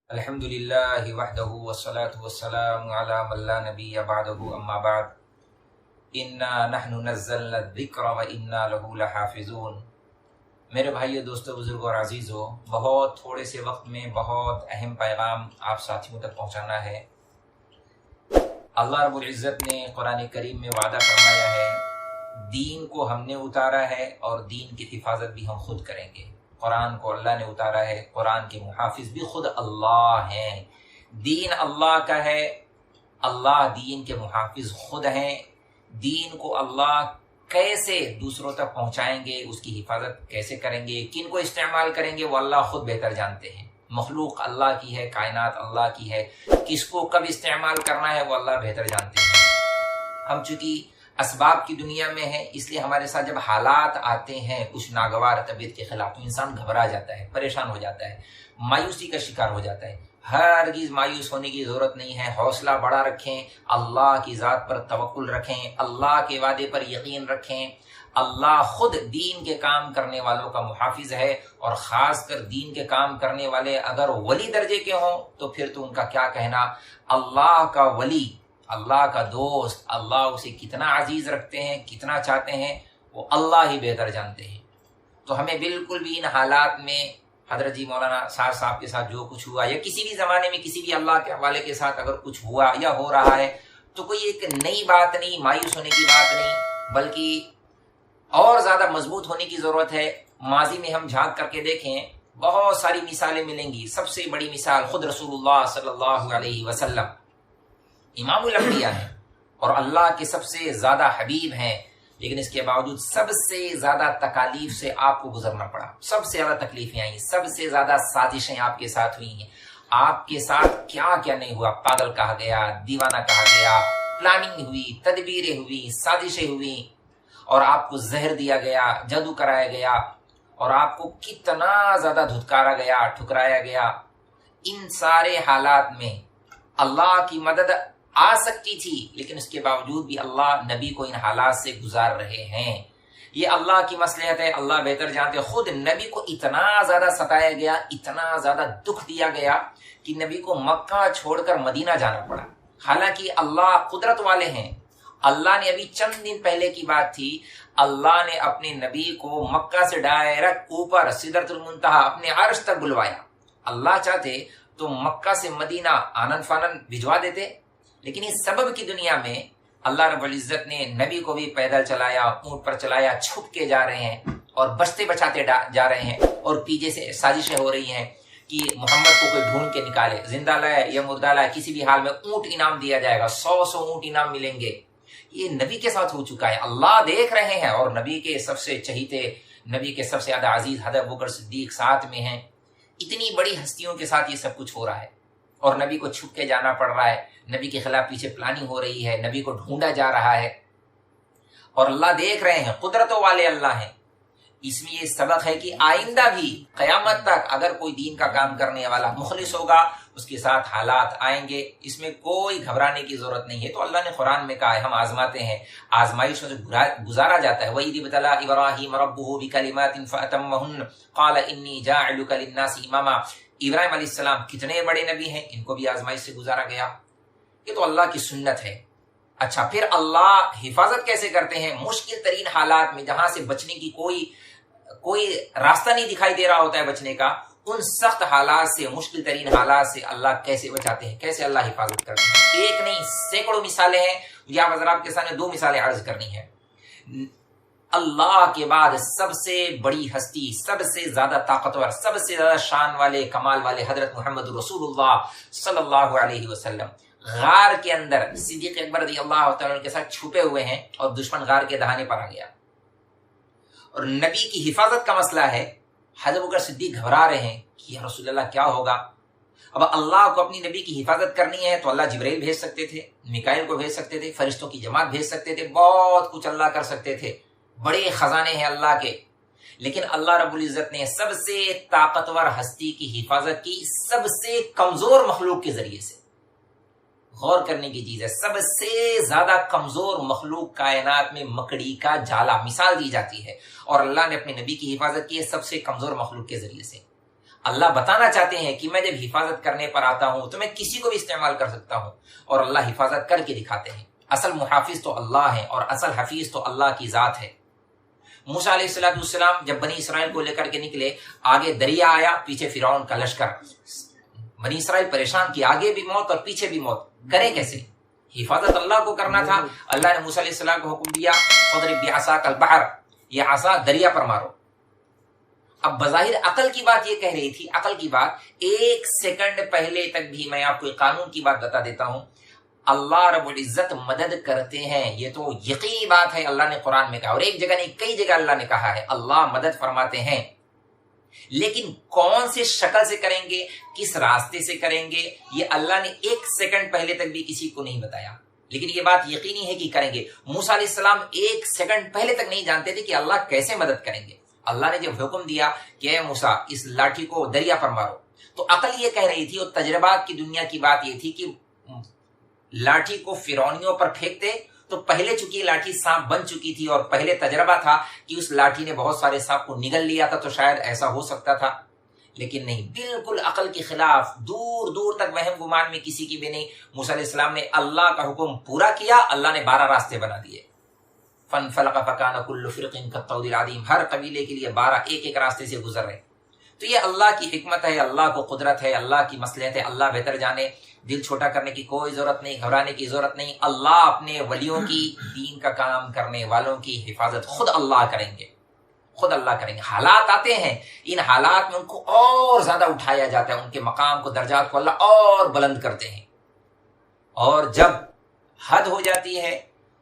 الحمدللہ وحدہ والصلاة والسلام علی من لا نبی بعدہ اما بعد انا نحن نزلنا الذکر وانا لہ لحافظون۔ میرے بھائیو، دوستو، بزرگوں اور عزیزو، بہت تھوڑے سے وقت میں بہت اہم پیغام آپ ساتھیوں تک پہنچانا ہے۔ اللہ رب العزت نے قرآن کریم میں وعدہ فرمایا ہے، دین کو ہم نے اتارا ہے اور دین کی حفاظت بھی ہم خود کریں گے۔ قرآن کو اللہ نے اتارا ہے، قرآن کے محافظ بھی خود اللہ ہیں۔ دین اللہ کا ہے، اللہ دین کے محافظ خود ہیں۔ دین کو اللہ کیسے دوسروں تک پہنچائیں گے، اس کی حفاظت کیسے کریں گے، کن کو استعمال کریں گے، وہ اللہ خود بہتر جانتے ہیں۔ مخلوق اللہ کی ہے، کائنات اللہ کی ہے، کس کو کب استعمال کرنا ہے وہ اللہ بہتر جانتے ہیں۔ ہم چونکہ اسباب کی دنیا میں ہیں، اس لیے ہمارے ساتھ جب حالات آتے ہیں کچھ ناگوار طبیعت کے خلاف، تو انسان گھبرا جاتا ہے، پریشان ہو جاتا ہے، مایوسی کا شکار ہو جاتا ہے۔ ہرگز مایوس ہونے کی ضرورت نہیں ہے، حوصلہ بڑا رکھیں، اللہ کی ذات پر توکل رکھیں، اللہ کے وعدے پر یقین رکھیں۔ اللہ خود دین کے کام کرنے والوں کا محافظ ہے، اور خاص کر دین کے کام کرنے والے اگر ولی درجے کے ہوں تو پھر تو ان کا کیا کہنا۔ اللہ کا ولی، اللہ کا دوست، اللہ اسے کتنا عزیز رکھتے ہیں، کتنا چاہتے ہیں، وہ اللہ ہی بہتر جانتے ہیں۔ تو ہمیں بالکل بھی ان حالات میں حضرت جی مولانا صاحب کے ساتھ جو کچھ ہوا، یا کسی بھی زمانے میں کسی بھی اللہ کے حوالے کے ساتھ اگر کچھ ہوا یا ہو رہا ہے، تو کوئی ایک نئی بات نہیں، مایوس ہونے کی بات نہیں، بلکہ اور زیادہ مضبوط ہونے کی ضرورت ہے۔ ماضی میں ہم جھانک کر کے دیکھیں، بہت ساری مثالیں ملیں گی۔ سب سے بڑی مثال خود رسول اللہ صلی اللہ علیہ وسلم امام الانبیاء ہیں اور اللہ کے سب سے زیادہ حبیب ہیں، لیکن اس کے باوجود سب سے زیادہ تکالیف سے آپ کو گزرنا پڑا، سب سے زیادہ تکلیفیں آئیں، سب سے زیادہ سازشیں آپ کے ساتھ ہوئی ہیں۔ آپ کے ساتھ کیا کیا نہیں ہوا، پاگل کہا گیا، دیوانہ کہا گیا، پلاننگ ہوئی، تدبیریں ہوئی، سازشیں ہوئی، اور آپ کو زہر دیا گیا، جادو کرایا گیا، اور آپ کو کتنا زیادہ دھتکارا گیا، ٹھکرایا گیا۔ ان سارے حالات میں اللہ کی مدد آ سکتی تھی، لیکن اس کے باوجود بھی اللہ نبی کو ان حالات سے گزار رہے ہیں۔ یہ اللہ کی مصلحت ہے، اللہ بہتر جانتے۔ خود نبی کو اتنا زیادہ ستایا گیا، اتنا زیادہ دکھ دیا گیا کہ نبی کو مکہ چھوڑ کر مدینہ جانا پڑا۔ حالانکہ اللہ قدرت والے ہیں، اللہ نے ابھی چند دن پہلے کی بات تھی، اللہ نے اپنے نبی کو مکہ سے ڈائریکٹ اوپر سدرۃ المنتہا اپنے عرش تک بلوایا۔ اللہ چاہتے تو مکہ سے مدینہ آنن فانن بھجوا دیتے، لیکن اس سبب کی دنیا میں اللہ رب العزت نے نبی کو بھی پیدل چلایا، اونٹ پر چلایا، چھپ کے جا رہے ہیں اور بچتے بچاتے جا رہے ہیں، اور پیچھے سے سازشیں ہو رہی ہیں کہ محمد کو کوئی ڈھونڈ کے نکالے، زندہ لائے یا مردہ لائے، کسی بھی حال میں اونٹ انعام دیا جائے گا، 100 اونٹ انعام ملیں گے۔ یہ نبی کے ساتھ ہو چکا ہے، اللہ دیکھ رہے ہیں، اور نبی کے سب سے چہیتے، نبی کے سب سے زیادہ عزیز حضرت ابوبکر صدیق ساتھ میں ہیں۔ اتنی بڑی ہستیوں کے ساتھ یہ سب کچھ ہو رہا ہے، اور نبی کو چھپ کے جانا پڑ رہا ہے، نبی کے خلاف پیچھے پلاننگ ہو رہی ہے، نبی کو ڈھونڈا جا رہا ہے، اور اللہ دیکھ رہے ہیں، قدرتوں والے اللہ ہیں۔ اس میں یہ سبق ہے کہ آئندہ بھی قیامت تک اگر کوئی دین کا کام کرنے والا مخلص ہوگا، اس کے ساتھ حالات آئیں گے، اس میں کوئی گھبرانے کی ضرورت نہیں ہے۔ تو اللہ نے قرآن میں کہا ہے، ہم آزماتے ہیں، آزمائشوں سے گزارا جاتا ہے۔ وَإِذِ ابْتَلَىٰ إِبْرَاهِيمَ رَبُّهُ بِكَلِمَاتٍ فَأَتَمَّهُنَّ قَالَ إِنِّي جَاعِلُكَ لِلنَّاسِ إِمَامًا۔ ابراہیم علیہ السلام کتنے بڑے نبی ہیں، ان کو بھی آزمائش سے گزارا گیا۔ یہ تو اللہ کی سنت ہے۔ اچھا، پھر اللہ حفاظت کیسے کرتے ہیں؟ مشکل ترین حالات میں جہاں سے بچنے کی کوئی راستہ نہیں دکھائی دے رہا ہوتا ہے بچنے کا، ان سخت حالات سے، مشکل ترین حالات سے اللہ کیسے بچاتے ہیں، کیسے اللہ حفاظت کرتے ہیں۔ ایک نہیں، سینکڑوں مثالیں ہیں۔ مجھے آپ حضرات کے سامنے 2 مثالیں عرض کرنی ہے۔ اللہ کے بعد سب سے بڑی ہستی، سب سے زیادہ طاقتور، سب سے زیادہ شان والے، کمال والے حضرت محمد رسول اللہ صلی اللہ علیہ وسلم غار کے اندر صدیق اکبر رضی اللہ تعالیٰ کے ساتھ چھپے ہوئے ہیں، اور دشمن غار کے دہانے پر آ گیا، اور نبی کی حفاظت کا مسئلہ ہے۔ حضرت ابوبکر صدیق گھبرا رہے ہیں کہ یا رسول اللہ کیا ہوگا۔ اب اللہ کو اپنی نبی کی حفاظت کرنی ہے تو اللہ جبرائیل بھیج سکتے تھے، میکائیل کو بھیج سکتے تھے، فرشتوں کی جماعت بھیج سکتے تھے، بہت کچھ اللہ کر سکتے تھے، بڑے خزانے ہیں اللہ کے۔ لیکن اللہ رب العزت نے سب سے طاقتور ہستی کی حفاظت کی سب سے کمزور مخلوق کے ذریعے سے۔ غور کرنے کی چیز ہے، سب سے زیادہ کمزور مخلوق کائنات میں مکڑی کا جالا مثال دی جاتی ہے، اور اللہ نے اپنے نبی کی حفاظت کی ہے سب سے کمزور مخلوق کے ذریعے سے۔ اللہ بتانا چاہتے ہیں کہ میں جب حفاظت کرنے پر آتا ہوں تو میں کسی کو بھی استعمال کر سکتا ہوں، اور اللہ حفاظت کر کے دکھاتے ہیں۔ اصل محافظ تو اللہ ہے اور اصل حفیظ تو اللہ کی ذات ہے۔ موسیٰ علیہ السلام جب بنی اسرائیل کو لے کر کے نکلے، آگے دریا آیا، پیچھے فرعون کا لشکر، بنی اسرائیل پریشان کی، آگے بھی موت اور پیچھے بھی موت، کرے کیسے؟ حفاظت اللہ کو کرنا تھا۔ اللہ نے موسیٰ علیہ السلام کو حکم دیا فَاضْرِب بِعَصَاكَ الْبَحْرَ، یہ عصا دریا پر مارو۔ اب بظاہر عقل کی بات یہ کہہ رہی تھی، عقل کی بات، ایک سیکنڈ پہلے تک بھی میں آپ کو ایک قانون کی بات بتا دیتا ہوں، اللہ رب العزت مدد کرتے ہیں، یہ تو یقینی بات ہے، اللہ نے قرآن میں کہا، اور ایک جگہ نہیں کئی جگہ اللہ نے کہا ہے اللہ مدد فرماتے ہیں، لیکن کون سے شکل سے کریں گے، کس راستے سے کریں گے، یہ اللہ نے ایک سیکنڈ پہلے تک بھی کسی کو نہیں بتایا، لیکن یہ بات یقینی ہے کہ کریں گے۔ موسیٰ علیہ السلام ایک سیکنڈ پہلے تک نہیں جانتے تھے کہ اللہ کیسے مدد کریں گے۔ اللہ نے جب حکم دیا کہ اے موسیٰ اس لاٹھی کو دریا پر مارو، تو عقل یہ کہہ رہی تھی اور تجربات کی دنیا کی بات یہ تھی کہ لاٹھی کو فرعونیوں پر پھینکتے تو پہلے چونکہ لاٹھی سانپ بن چکی تھی اور پہلے تجربہ تھا کہ اس لاٹھی نے بہت سارے سانپ کو نگل لیا تھا، تو شاید ایسا ہو سکتا تھا، لیکن نہیں، بالکل عقل کے خلاف، دور دور تک وہم گمان میں کسی کی بھی نہیں۔ موسیٰ علیہ السلام نے اللہ کا حکم پورا کیا، اللہ نے 12 راستے بنا دیے، فَانْفَلَقَ فَكَانَ كُلُّ فِرْقٍ كَالطَّوْدِ الْعَظِيمِ، ہر قبیلے کے لیے 12 ایک ایک راستے سے گزر رہے۔ تو یہ اللہ کی حکمت ہے، اللہ کو قدرت ہے، اللہ کی مصلحت ہے، اللہ بہتر جانے۔ دل چھوٹا کرنے کی کوئی ضرورت نہیں، گھبرانے کی ضرورت نہیں، اللہ اپنے ولیوں کی، دین کا کام کرنے والوں کی حفاظت خود اللہ کریں گے، خود اللہ کریں گے۔ حالات آتے ہیں، ان حالات میں ان کو اور زیادہ اٹھایا جاتا ہے، ان کے مقام کو، درجات کو اللہ اور بلند کرتے ہیں، اور جب حد ہو جاتی ہے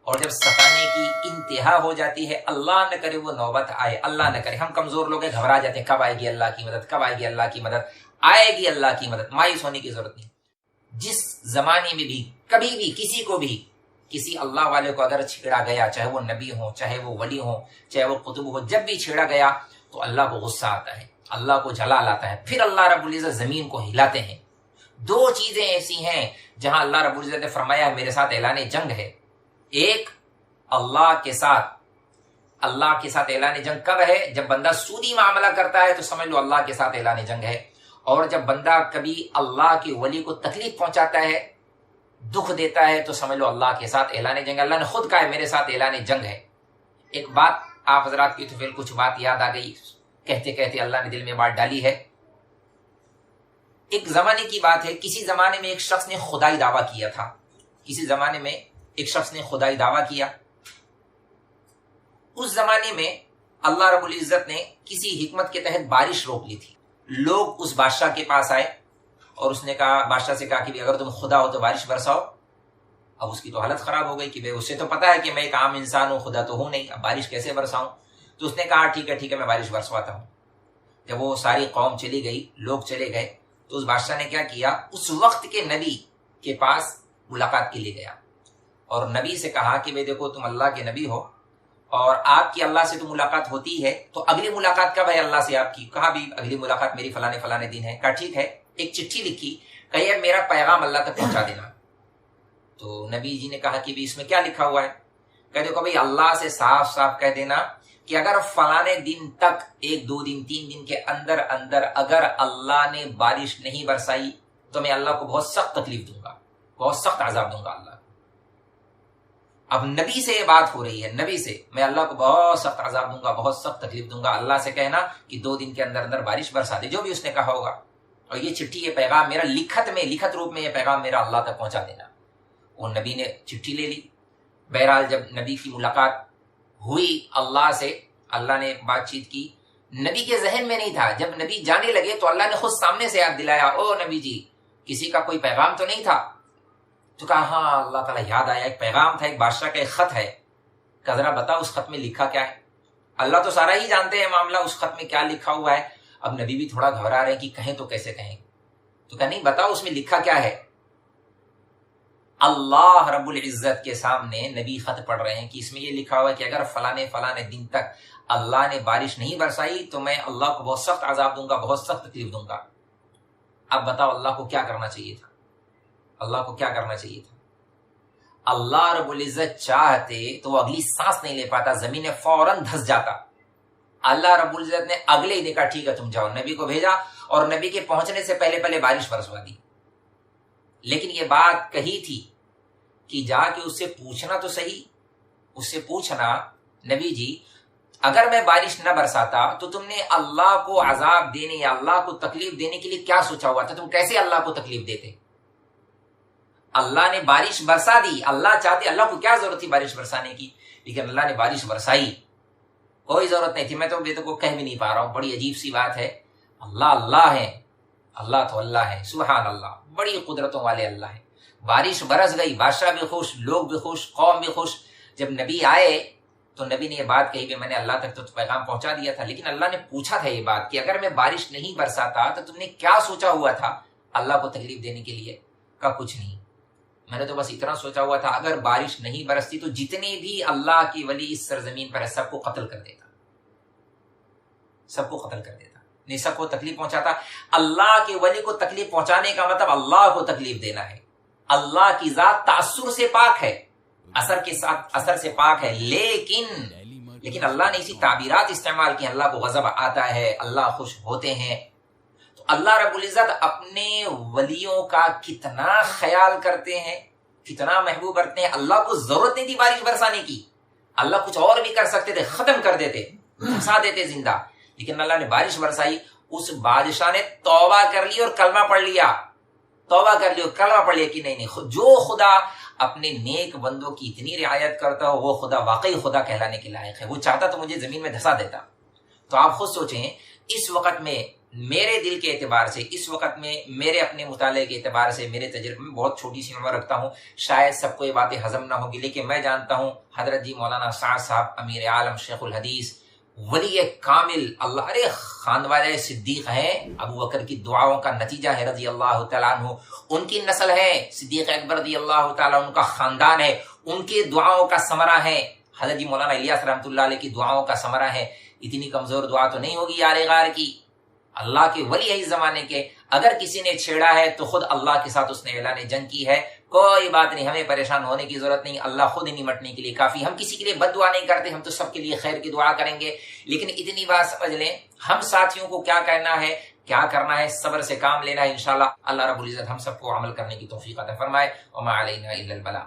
اور جب ستانے کی انتہا ہو جاتی ہے، اللہ نہ کرے وہ نوبت آئے، اللہ نہ کرے، ہم کمزور لوگ ہیں، گھبرا جاتے ہیں، کب آئے گی اللہ کی مدد، کب آئے گی اللہ کی مدد؟ آئے گی اللہ کی مدد، مایوس ہونے کی ضرورت نہیں۔ جس زمانے میں بھی کبھی بھی کسی کو بھی، کسی اللہ والے کو اگر چھیڑا گیا، چاہے وہ نبی ہو، چاہے وہ ولی ہو، چاہے وہ قطب ہو، جب بھی چھیڑا گیا تو اللہ کو غصہ آتا ہے، اللہ کو جلال آتا ہے، پھر اللہ رب العزت زمین کو ہلاتے ہیں۔ 2 چیزیں ایسی ہیں جہاں اللہ رب العزت نے فرمایا ہے میرے ساتھ اعلان جنگ ہے۔ ایک، اللہ کے ساتھ اعلان جنگ کب ہے؟ جب بندہ سودی معاملہ کرتا ہے تو سمجھ لو اللہ کے ساتھ اعلان جنگ ہے، اور جب بندہ کبھی اللہ کے ولی کو تکلیف پہنچاتا ہے، دکھ دیتا ہے، تو سمجھ لو اللہ کے ساتھ اعلان جنگ۔ اللہ نے خود کہا ہے میرے ساتھ اعلان جنگ ہے۔ ایک بات آپ حضرات کی تو کچھ بات یاد آ گئی، کہتے کہتے اللہ نے دل میں بات ڈالی ہے۔ ایک زمانے کی بات ہے، کسی زمانے میں ایک شخص نے خدائی دعویٰ کیا تھا، کسی زمانے میں ایک شخص نے خدائی دعویٰ کیا۔ اس زمانے میں اللہ رب العزت نے کسی حکمت کے تحت بارش روک لی تھی۔ لوگ اس بادشاہ کے پاس آئے اور اس نے کہا، بادشاہ سے کہا کہ اگر تم خدا ہو تو بارش برساؤ۔ اب اس کی تو حالت خراب ہو گئی کہ اسے تو پتا ہے کہ میں ایک عام انسان ہوں، خدا تو ہوں نہیں، اب بارش کیسے برساؤں؟ تو اس نے کہا ٹھیک ہے میں بارش برسواتا ہوں۔ جب وہ ساری قوم چلی گئی، لوگ چلے گئے، تو اس بادشاہ نے کیا کیا، اس وقت کے نبی کے پاس ملاقات کے لیے گیا اور نبی سے کہا کہ بھئی دیکھو تم اللہ کے نبی ہو اور آپ کی اللہ سے تو ملاقات ہوتی ہے، تو اگلی ملاقات کب ہے اللہ سے آپ کی؟ کہا بھی اگلی ملاقات میری فلانے دن ہے۔ کہا ٹھیک ہے، ایک چٹھی لکھی، کہا میرا پیغام اللہ تک پہنچا دینا۔ تو نبی جی نے کہا کہ بھی اس میں کیا لکھا ہوا ہے؟ کہہ دیکھو بھئی اللہ سے صاف کہہ دینا کہ اگر فلانے دن تک، 1 2 دن 3 دن کے اندر اگر اللہ نے بارش نہیں برسائی تو میں اللہ کو بہت سخت تکلیف دوں گا، بہت سخت عذاب دوں گا اللہ کو۔ اب نبی سے یہ بات ہو رہی ہے، نبی سے، میں اللہ کو بہت سخت عذاب دوں گا، بہت سخت تکلیف دوں گا، اللہ سے کہنا کہ 2 دن کے اندر بارش برسا دے، جو بھی اس نے کہا ہوگا، اور یہ چٹھی، یہ پیغام میرا لکھت روپ میں یہ پیغام میرا اللہ تک پہنچا دینا۔ وہ نبی نے چٹھی لے لی۔ بہرحال جب نبی کی ملاقات ہوئی اللہ سے، اللہ نے بات چیت کی، نبی کے ذہن میں نہیں تھا، جب نبی جانے لگے تو اللہ نے خود سامنے سے یاد دلایا، او نبی جی کسی کا کوئی پیغام تو نہیں تھا؟ تو کہا ہاں اللہ تعالیٰ یاد آیا، ایک پیغام تھا، ایک بادشاہ کا ایک خط ہے، کہ ذرا بتا اس خط میں لکھا کیا ہے؟ اللہ تو سارا ہی جانتے ہیں معاملہ، اس خط میں کیا لکھا ہوا ہے۔ اب نبی بھی تھوڑا گھبرا رہے کہ کہیں تو کیسے کہیں، تو کہا نہیں بتاؤ اس میں لکھا کیا ہے۔ اللہ رب العزت کے سامنے نبی خط پڑھ رہے ہیں کہ اس میں یہ لکھا ہوا ہے کہ اگر فلانے دن تک اللہ نے بارش نہیں برسائی تو میں اللہ کو بہت سخت عذاب دوں گا، بہت سخت تکلیف دوں گا۔ اب بتاؤ اللہ کو کیا کرنا چاہیے تھا؟ اللہ کو کیا کرنا چاہیے تھا؟ اللہ رب العزت چاہتے تو وہ اگلی سانس نہیں لے پاتا، زمین فوراً دھس جاتا۔ اللہ رب العزت نے اگلے ہی دیکھا ٹھیک ہے تم جاؤ، نبی کو بھیجا اور نبی کے پہنچنے سے پہلے پہلے بارش برسوا دی، لیکن یہ بات کہی تھی کہ جا کے اس سے پوچھنا تو صحیح، اس سے پوچھنا نبی جی اگر میں بارش نہ برساتا تو تم نے اللہ کو عذاب دینے یا اللہ کو تکلیف دینے کے لیے کیا سوچا ہوا تھا؟ تم کیسے اللہ کو تکلیف دیتے؟ اللہ نے بارش برسا دی، اللہ چاہتے، اللہ کو کیا ضرورت تھی بارش برسانے کی؟ لیکن اللہ نے بارش برسائی، کوئی ضرورت نہیں تھی۔ میں تو بیٹوں کو کہہ بھی نہیں پا رہا ہوں، بڑی عجیب سی بات ہے۔ اللہ ہے، اللہ تو اللہ ہے، سبحان اللہ، بڑی قدرتوں والے اللہ ہے۔ بارش برس گئی، بادشاہ بھی خوش، لوگ بھی خوش، قوم بھی خوش۔ جب نبی آئے تو نبی نے یہ بات کہی کہ میں نے اللہ تک تو پیغام پہنچا دیا تھا، لیکن اللہ نے پوچھا تھا یہ بات کہ اگر میں بارش نہیں برساتا تو تم نے کیا سوچا ہوا تھا اللہ کو تکلیف دینے کے لیے؟ کہا کچھ نہیں، میں نے تو بس اتنا سوچا ہوا تھا اگر بارش نہیں برستی تو جتنے بھی اللہ کی ولی اس سرزمین پر ہے سب کو قتل کر دیتا، سب کو قتل کر دیتا، نہیں سب کو تکلیف پہنچاتا۔ اللہ کے ولی کو تکلیف پہنچانے کا مطلب اللہ کو تکلیف دینا ہے۔ اللہ کی ذات تاثر سے پاک ہے، اثر کے ساتھ اثر سے پاک ہے، لیکن اللہ نے اسی تعبیرات استعمال کی۔ اللہ کو غضب آتا ہے، اللہ خوش ہوتے ہیں، تو اللہ رب العزت اپنے ولیوں کا کتنا خیال کرتے ہیں، کتنا محبوب رکھتے ہیں۔ اللہ کو ضرورت نہیں تھی بارش برسانے کی، اللہ کچھ اور بھی کر سکتے تھے، ختم کر دیتے، پھنسا دیتے زندہ، لیکن اللہ نے بارش برسائی۔ اس بادشاہ نے توبہ کر لی اور کلمہ پڑھ لیا، توبہ کر لی اور کلمہ پڑھ لیا کہ نہیں، جو خدا اپنے نیک بندوں کی اتنی رعایت کرتا ہو وہ خدا واقعی خدا کہلانے کے لائق ہے، وہ چاہتا تو مجھے زمین میں دھسا دیتا۔ تو آپ خود سوچیں، اس وقت میں میرے دل کے اعتبار سے، اس وقت میں میرے اپنے مطالعے کے اعتبار سے، میرے تجربے میں بہت چھوٹی سی عمر رکھتا ہوں، شاید سب کو یہ باتیں ہضم نہ ہوگی، لیکن میں جانتا ہوں حضرت جی مولانا سعد صاحب امیر عالم شیخ الحدیث ولی کامل، اللہ ارے خاندان صدیق ہیں، ابو بکر کی دعاؤں کا نتیجہ ہے رضی اللہ تعالیٰ عنہ، ان کی نسل ہے، صدیق اکبر رضی اللہ تعالیٰ عنہ کا خاندان ہے، ان کی دعاؤں کا ثمرہ ہے، حضرت جی مولانا الیاس رحمۃ اللہ علیہ کی دعاؤں کا ثمرہ ہے۔ اتنی کمزور دعا تو نہیں ہوگی یار غار کی، اللہ کے ولی ہے اس زمانے کے، اگر کسی نے چھیڑا ہے تو خود اللہ کے ساتھ اس نے اعلان جنگ کی ہے، کوئی بات نہیں، ہمیں پریشان ہونے کی ضرورت نہیں، اللہ خود نمٹنے کے لیے کافی۔ ہم کسی کے لیے بد دعا نہیں کرتے، ہم تو سب کے لیے خیر کی دعا کریں گے، لیکن اتنی بات سمجھ لیں ہم ساتھیوں کو کیا کہنا ہے، کیا کرنا ہے، صبر سے کام لینا ہے، انشاءاللہ اللہ رب العزت ہم سب کو عمل کرنے کی توفیق عطا فرمائے۔ وما علینا الا البلاغ۔